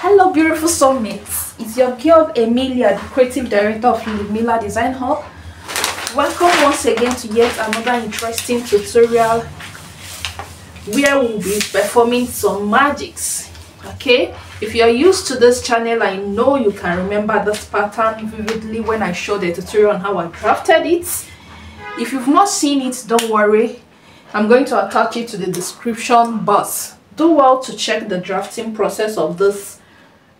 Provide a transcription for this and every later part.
Hello beautiful soulmates, it's your girl Emilia, the creative director of Mila Design Hub. Welcome once again to yet another interesting tutorial where we'll be performing some magics. Okay, if you're used to this channel, I know you can remember this pattern vividly when I showed the tutorial on how I crafted it. If you've not seen it, don't worry, I'm going to attach it to the description box. Do well to check the drafting process of this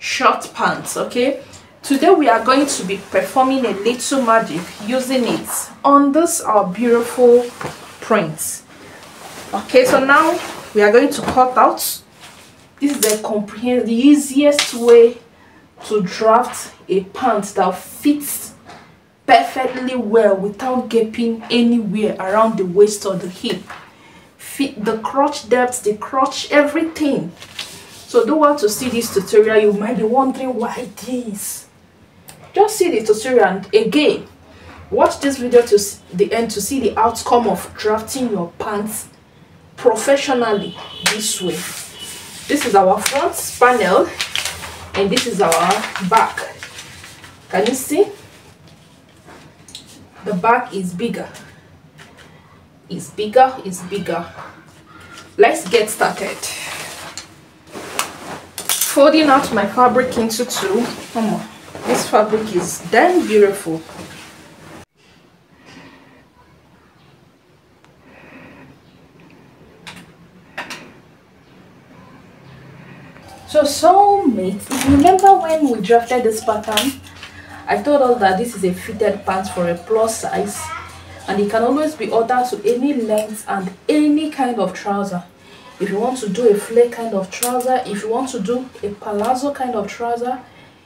short pants. Okay, today we are going to be performing a little magic using it on this our beautiful print. Okay, so now we are going to cut out. This is the easiest way to draft a pant that fits perfectly well without gaping anywhere around the waist or the hip. Fit the crotch depth, the crotch, everything. So do well to see this tutorial. You might be wondering why this. Just see the tutorial and again watch this video to the end to see the outcome of drafting your pants professionally this way. This is our front panel and this is our back. Can you see? The back is bigger. It's bigger, it's bigger. Let's get started. Folding out my fabric into two. This fabric is damn beautiful. So soulmates, if you remember when we drafted this pattern, I told us that this is a fitted pants for a plus size and it can always be ordered to any length and any kind of trouser. If you want to do a flare kind of trouser, if you want to do a palazzo kind of trouser,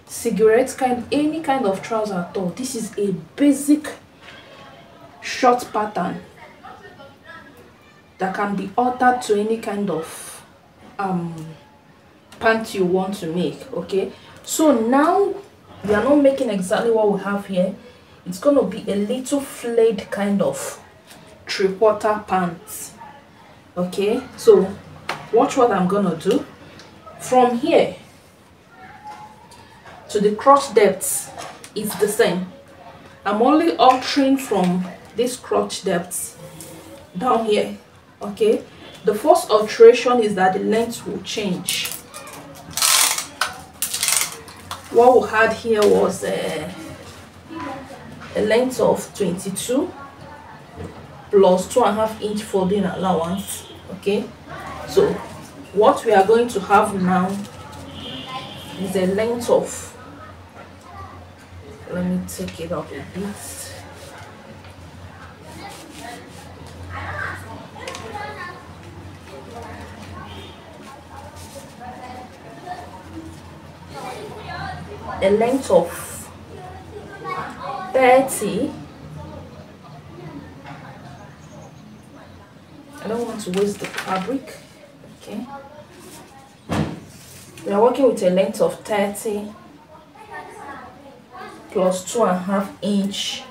cigarette kind, any kind of trouser at all, this is a basic short pattern that can be altered to any kind of pant you want to make. Okay, so now we are not making exactly what we have here. It's going to be a little flayed kind of 3/4 pants. Okay, so watch what I'm gonna do. From here to the crotch depth is the same. I'm only altering from this crotch depth down here. Okay, the first alteration is that the length will change. What we had here was a length of 22 plus 2.5 inch folding allowance. Okay, so what we are going to have now is a length of, let me take it up a bit, a length of 30. I don't want to waste the fabric. Okay, we are working with a length of 30 plus 2.5 inch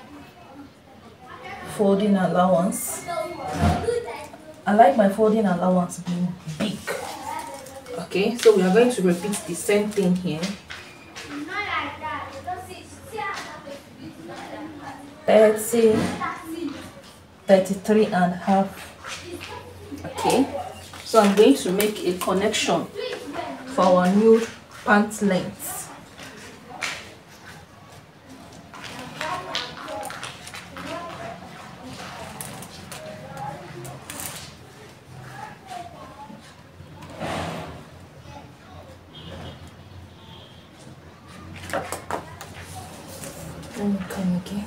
folding allowance. I like my folding allowance being big. Okay, so we are going to repeat the same thing here. 30, 33.5. Okay, so I'm going to make a connection for our new pant length. Let me come again.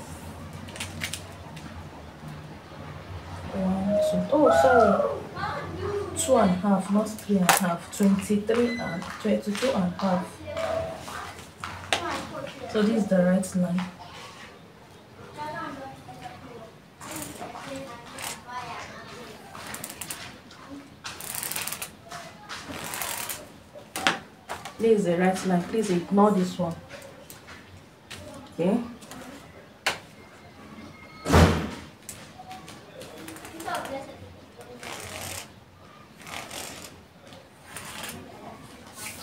1, 2. Oh, sorry. 2.5, not 3.5. 23 and 22.5. So this is the right line. This is the right line. Please ignore this one. Okay.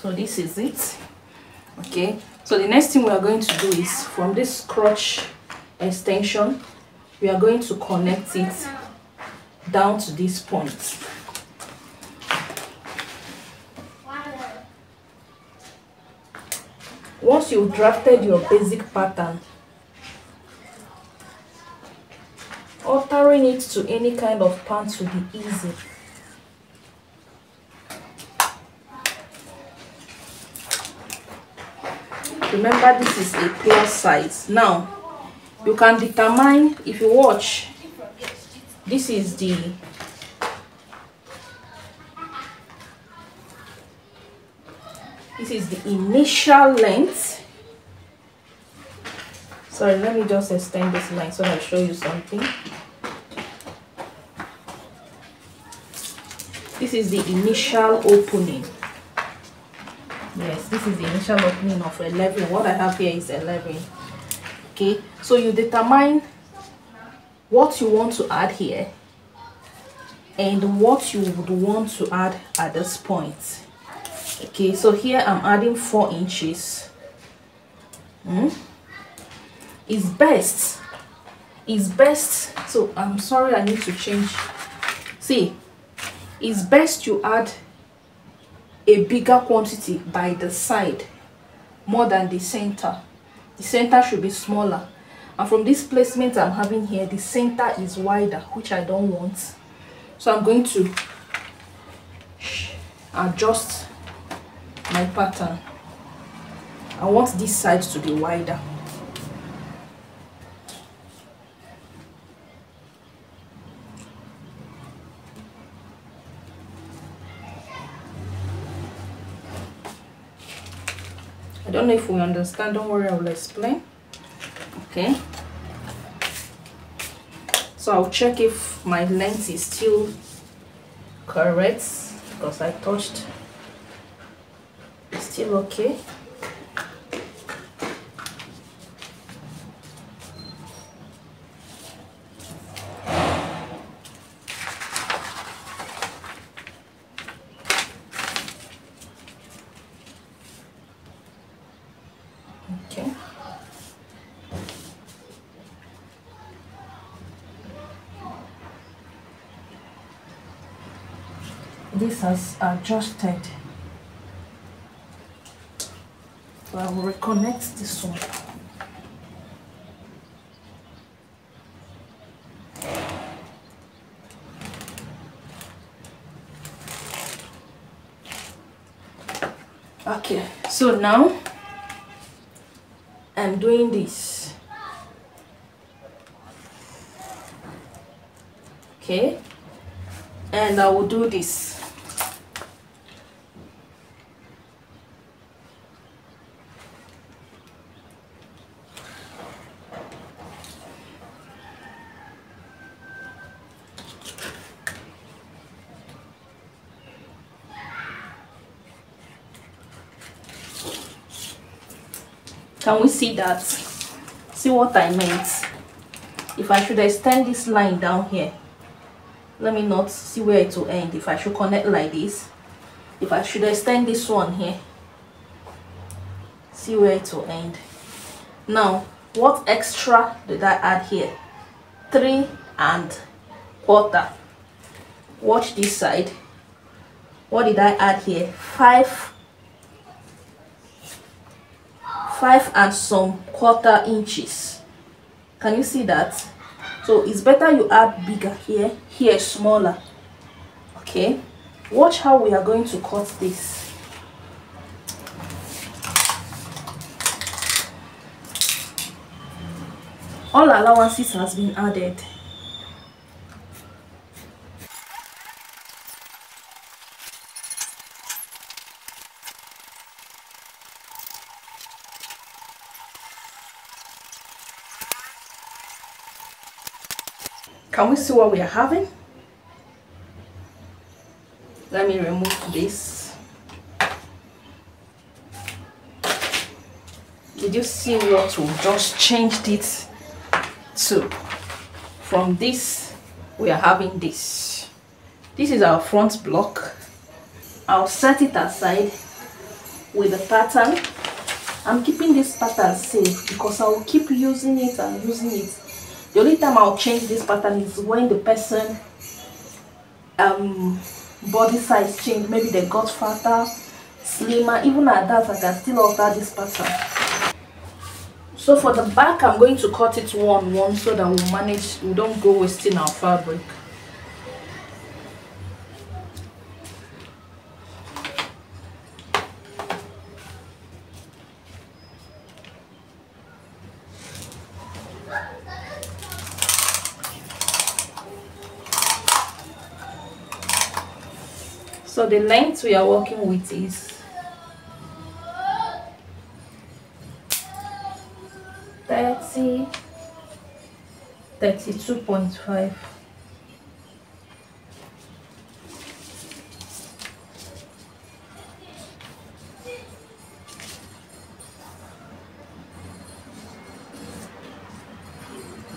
So this is it. Okay, so the next thing we are going to do is from this crotch extension, we are going to connect it down to this point. Once you've drafted your basic pattern, altering it to any kind of pants will be easy. Remember, this is a plus size. Now you can determine, if you watch, this is the initial length. Sorry, let me just extend this line so I'll show you something. This is the initial opening. Yes, this is the initial opening of 11. What I have here is 11. Okay, so you determine what you want to add here and what you would want to add at this point. Okay, so here I'm adding 4 inches. It's best, so I'm sorry, I need to change. See, it's best you add a bigger quantity by the side more than the center. The center should be smaller, and from this placement I'm having here, the center is wider, which I don't want. So I'm going to adjust my pattern. I want this side to be wider. I don't know if we understand. Don't worry, I will explain. Okay, so I'll check if my length is still correct, because I touched. It's still okay. Okay. This has adjusted. So I will reconnect this one. Okay, so now I'm doing this. Okay, and I will do this. Can we see that? See what I meant? If I should extend this line down here, let me not see where it will end. If I should connect like this, if I should extend this one here, see where it will end. Now, what extra did I add here? 3 1/4. Watch this side. What did I add here? 5 and some 1/4 inches. Can you see that? So it's better you add bigger here, here smaller. Okay, watch how we are going to cut this. All allowances has been added. Can we see what we are having? Let me remove this. Did you see what we just changed it to? From this, we are having this. This is our front block. I'll set it aside with the pattern. I'm keeping this pattern safe because I will keep using it and using it. The only time I'll change this pattern is when the person body size change. Maybe they got fatter, slimmer. Even at that, I can still alter this pattern. So for the back, I'm going to cut it one so that we don't go wasting our fabric. So the length we are working with is 32.5.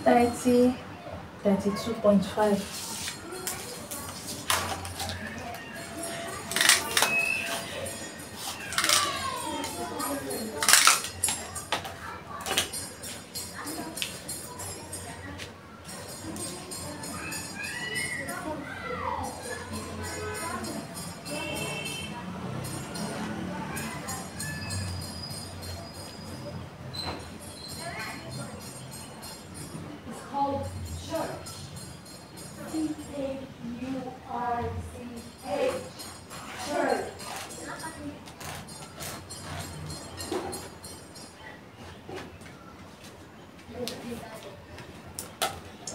Thirty, 32.5.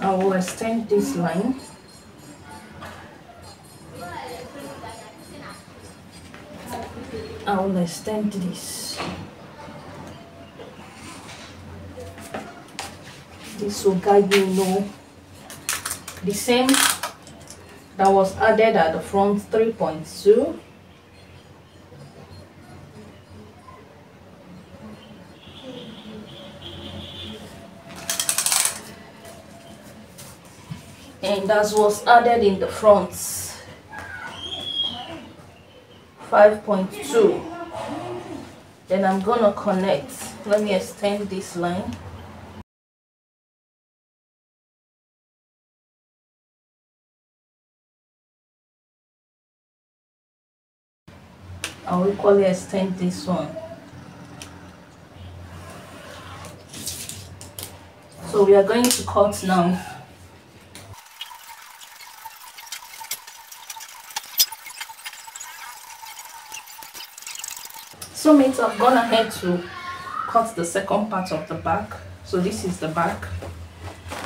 I will extend this line. I will extend this. This will guide me know the same that was added at the front 3.2. And that was added in the front 5.2. Then I'm gonna connect. Let me extend this line. I'll equally extend this one. So we are going to cut now. So mates, I've gone ahead to cut the second part of the back. So this is the back,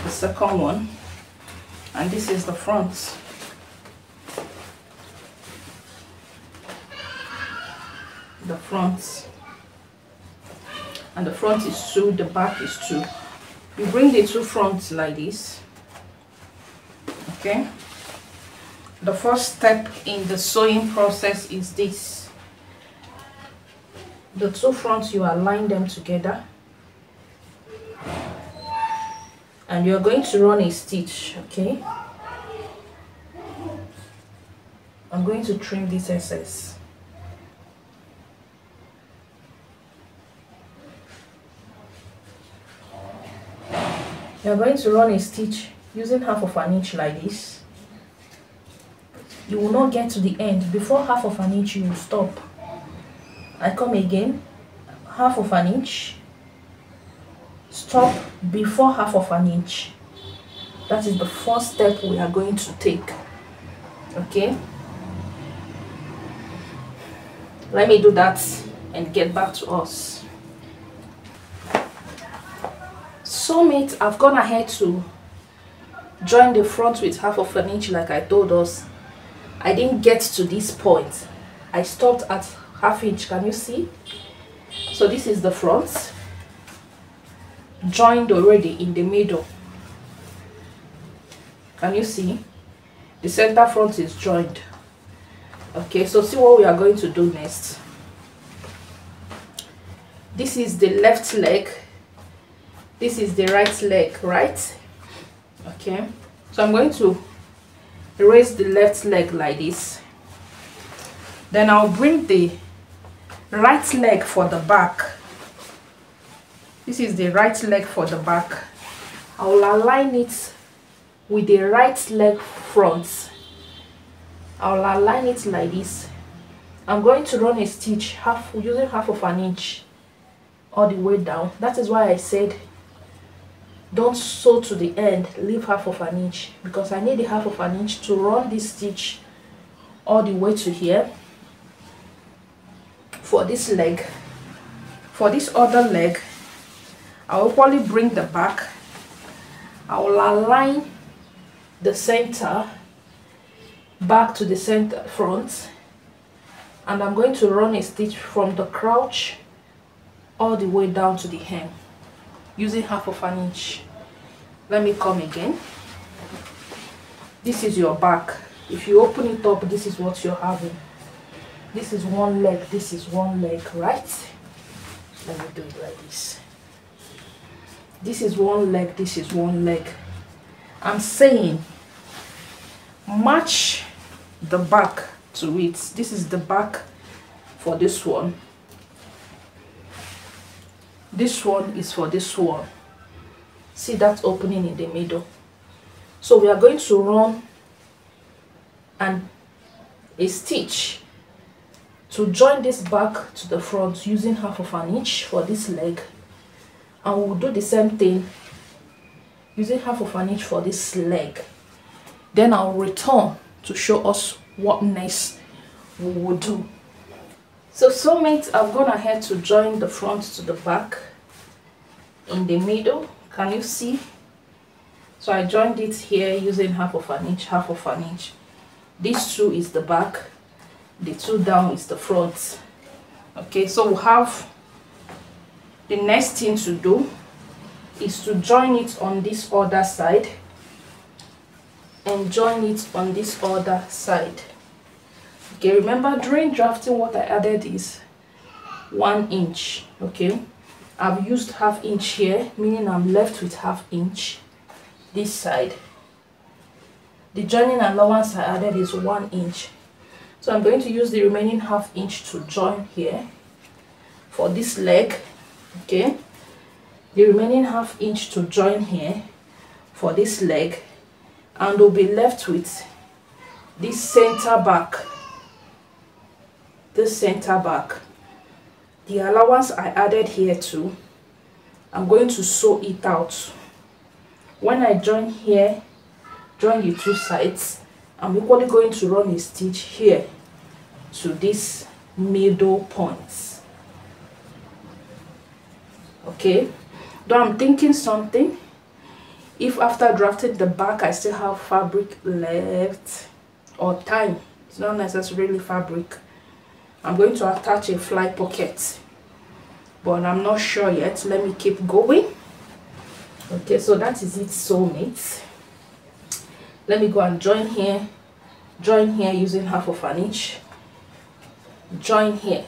the second one, and this is the front. The front, and the front is 2, the back is 2. You bring the two fronts like this. Okay, the first step in the sewing process is this. The two fronts, you align them together and you're going to run a stitch. Okay, I'm going to trim this excess. You're going to run a stitch using half of an inch like this. You will not get to the end. Before half of an inch, you will stop. I come again, half of an inch, stop before half of an inch. That is the first step we are going to take. Okay, let me do that and get back to us. So mate, I've gone ahead to join the front with half of an inch like I told us. I didn't get to this point. I stopped at half inch. Can you see? So this is the front, joined already in the middle. Can you see? The center front is joined. Okay, so see what we are going to do next. This is the left leg, this is the right leg, right? Okay, so I'm going to raise the left leg like this. Then I'll bring the right leg for the back. This is the right leg for the back. I will align it with the right leg front. I will align it like this. I'm going to run a stitch using half of an inch all the way down. That is why I said don't sew to the end, leave half of an inch, because I need the half of an inch to run this stitch all the way to here for this leg. For this other leg, I will probably bring the back. I will align the center back to the center front, and I'm going to run a stitch from the crouch all the way down to the hem using half of an inch. Let me come again. This is your back. If you open it up, this is what you're having. This is one leg, this is one leg, right? Let me do it like this. This is one leg, this is one leg. I'm saying match the back to it. This is the back for this one. This one is for this one. See that opening in the middle? So we are going to run a stitch to join this back to the front using half of an inch for this leg, and we'll do the same thing using half of an inch for this leg. Then I'll return to show us what next we will do. So soulmates, I've gone ahead to join the front to the back in the middle. Can you see? So I joined it here using half of an inch, half of an inch. This two is the back, the two down is the front. Okay, so we'll have the next thing to do is to join it on this other side and join it on this other side. Okay, remember during drafting what I added is 1 inch. Okay, I've used ½ inch here, meaning I'm left with ½ inch this side. The joining allowance I added is 1 inch. So I'm going to use the remaining ½ inch to join here for this leg. Okay, the remaining ½ inch to join here for this leg, and we'll be left with this center back. This center back, the allowance I added here too, I'm going to sew it out. When I join here, join the two sides, I'm equally going to run a stitch here to this middle point. Okay, though I'm thinking something, if after drafting the back I still have fabric left or time, it's not necessarily fabric, I'm going to attach a fly pocket, but I'm not sure yet. Let me keep going. Okay, so that is it, soulmates. Let me go and join here using ½ of an inch, join here